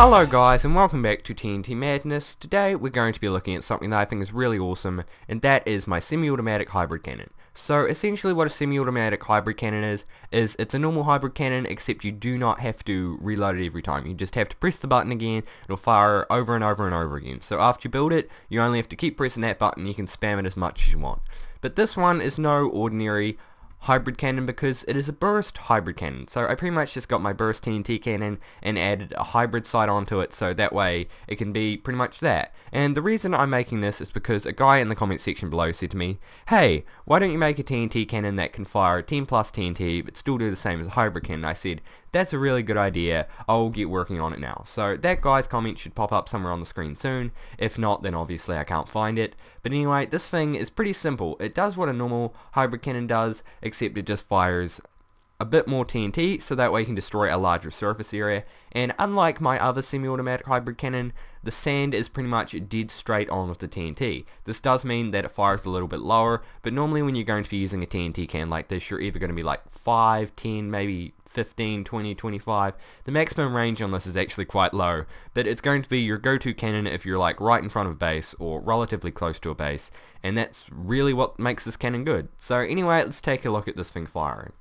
Hello guys and welcome back to TNT Madness. Today we're going to be looking at something that I think is really awesome, and that is my semi-automatic hybrid cannon. So essentially what a semi-automatic hybrid cannon is it's a normal hybrid cannon, except you do not have to reload it every time. You just have to press the button again, it'll fire over and over and over again. So after you build it, you only have to keep pressing that button, you can spam it as much as you want. But this one is no ordinary hybrid cannon because it is a burst hybrid cannon. So I pretty much just got my burst TNT cannon and added a hybrid sight onto it, so that way it can be pretty much that. And the reason I'm making this is because a guy in the comment section below said to me, hey, why don't you make a TNT cannon that can fire 10 plus TNT but still do the same as a hybrid cannon? I said, that's a really good idea, I'll get working on it now. So that guy's comment should pop up somewhere on the screen soon. If not, then obviously I can't find it. But anyway, this thing is pretty simple. It does what a normal hybrid cannon does, except it just fires a bit more TNT, so that way you can destroy a larger surface area. And unlike my other semi-automatic hybrid cannon, the sand is pretty much dead straight on with the TNT. This does mean that it fires a little bit lower, but normally when you're going to be using a TNT cannon like this, you're either going to be like 5, 10, maybe 15, 20, 25. The maximum range on this is actually quite low, but it's going to be your go-to cannon if you're like right in front of a base or relatively close to a base, and that's really what makes this cannon good. So anyway, let's take a look at this thing firing.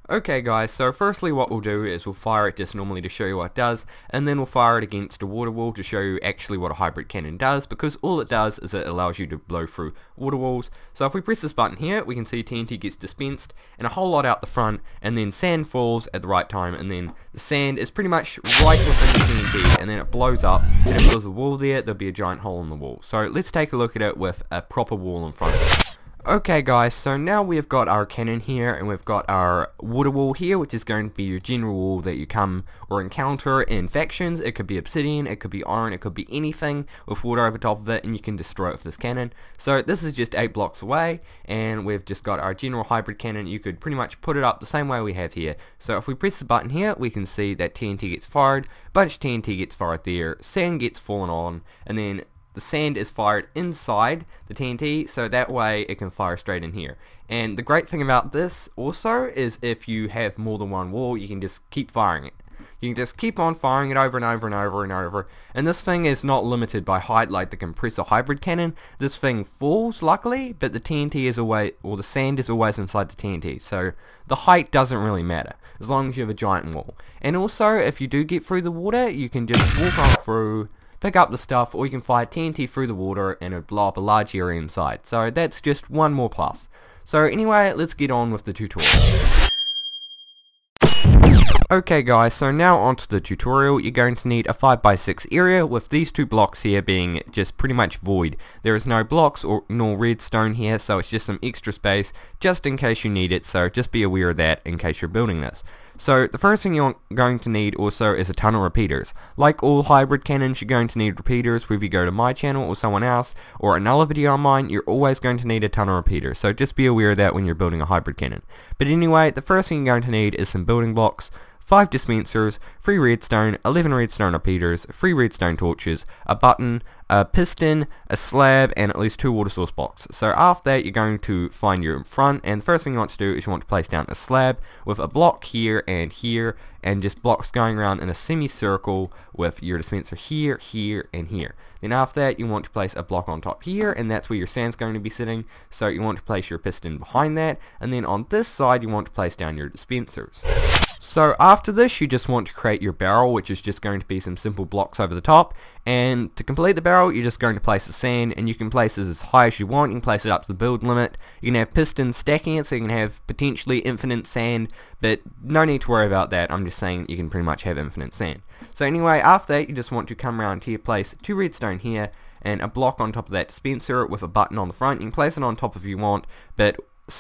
Okay guys, so firstly what we'll do is we'll fire it just normally to show you what it does, and then we'll fire it against a water wall to show you actually what a hybrid cannon does, because all it does is it allows you to blow through water walls. So if we press this button here, we can see TNT gets dispensed and a whole lot out the front, and then sand falls at the right time, and then the sand is pretty much right within the TNT, and then it blows up, and if there's a wall there'll be a giant hole in the wall. So let's take a look at it with a proper wall in front of it. Okay guys, so now we've got our cannon here and we've got our water wall here, which is going to be your general wall that you come or encounter in factions. It could be obsidian, it could be iron, it could be anything with water over top of it, and you can destroy it with this cannon. So this is just 8 blocks away, and we've just got our general hybrid cannon. You could pretty much put it up the same way we have here. So if we press the button here, we can see that TNT gets fired, bunch of TNT gets fired there, sand gets fallen on, and then the sand is fired inside the TNT, so that way it can fire straight in here. And the great thing about this also is if you have more than one wall, you can just keep firing it. You can just keep on firing it over and over and over and over. And this thing is not limited by height like the compressor hybrid cannon. This thing falls, luckily, but the TNT is always, or the sand is always inside the TNT. So the height doesn't really matter, as long as you have a giant wall. And also, if you do get through the water, you can just walk on through, pick up the stuff, or you can fire TNT through the water and it'll blow up a large area inside. So that's just one more plus. So anyway, let's get on with the tutorial. Okay guys, so now onto the tutorial. You're going to need a 5x6 area with these 2 blocks here being just pretty much void. There is no blocks or nor redstone here, so it's just some extra space just in case you need it, so just be aware of that in case you're building this. So the first thing you're going to need also is a ton of repeaters. Like all hybrid cannons, you're going to need repeaters. Whether you go to my channel or someone else or another video on mine, you're always going to need a ton of repeaters. So just be aware of that when you're building a hybrid cannon. But anyway, the first thing you're going to need is some building blocks, 5 dispensers, 3 redstone, 11 redstone repeaters, 3 redstone torches, a button, a piston, a slab, and at least 2 water source blocks. So after that, you're going to find your front, and the first thing you want to do is you want to place down a slab with a block here, and just blocks going around in a semicircle with your dispenser here, here, and here. Then after that, you want to place a block on top here, and that's where your sand's going to be sitting. So you want to place your piston behind that, and then on this side, you want to place down your dispensers. So after this, you just want to create your barrel, which is just going to be some simple blocks over the top. And to complete the barrel, you're just going to place the sand, and you can place it as high as you want. You can place it up to the build limit. You can have pistons stacking it, so you can have potentially infinite sand, but no need to worry about that. I'm just saying you can pretty much have infinite sand. So anyway, after that, you just want to come around here, place 2 redstone here, and a block on top of that dispenser with a button on the front. You can place it on top if you want, but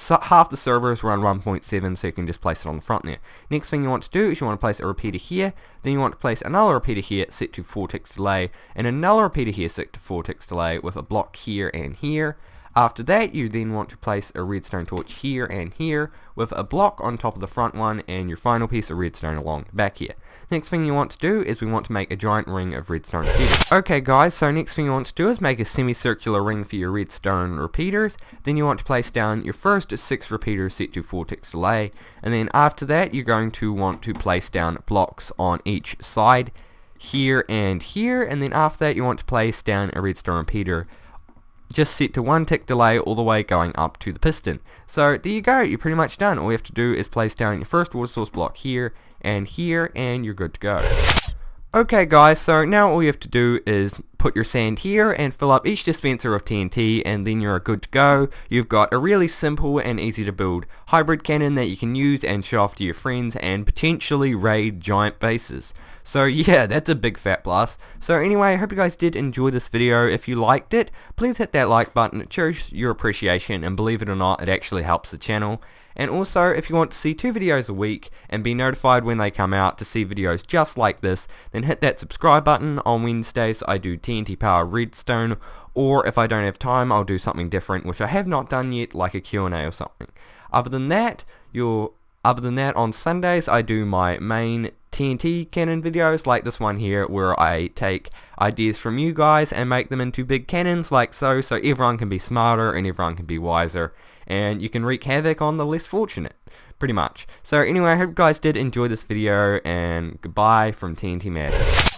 half the servers run 1.7, so you can just place it on the front there. Next thing you want to do is you want to place a repeater here, then you want to place another repeater here set to 4 ticks delay, and another repeater here set to 4 ticks delay with a block here and here. After that, you then want to place a redstone torch here and here with a block on top of the front one, and your final piece of redstone along the back here. Next thing you want to do is we want to make a giant ring of redstone repeaters. Okay guys, so next thing you want to do is make a semicircular ring for your redstone repeaters. Then you want to place down your first 6 repeaters set to 4 ticks delay, and then after that you're going to want to place down blocks on each side. here and here, and then after that you want to place down a redstone repeater just set to 1 tick delay all the way going up to the piston. So there you go, you're pretty much done. All you have to do is place down your first water source block here, and you're good to go. Okay guys, so now all you have to do is put your sand here and fill up each dispenser of TNT, and then you're good to go. You've got a really simple and easy to build hybrid cannon that you can use and show off to your friends and potentially raid giant bases. So yeah, that's a big fat plus. So anyway, I hope you guys did enjoy this video. If you liked it, please hit that like button. It shows your appreciation, and believe it or not, it actually helps the channel. And also, if you want to see 2 videos a week and be notified when they come out to see videos just like this, then hit that subscribe button. On Wednesdays I do TNT Power Redstone, or if I don't have time I'll do something different which I have not done yet, like a Q&A or something. Other than that, on Sundays I do my main TNT Cannon videos like this one here, where I take ideas from you guys and make them into big cannons like so everyone can be smarter and everyone can be wiser, and you can wreak havoc on the less fortunate, pretty much. So anyway, I hope you guys did enjoy this video, and goodbye from TNT Madness.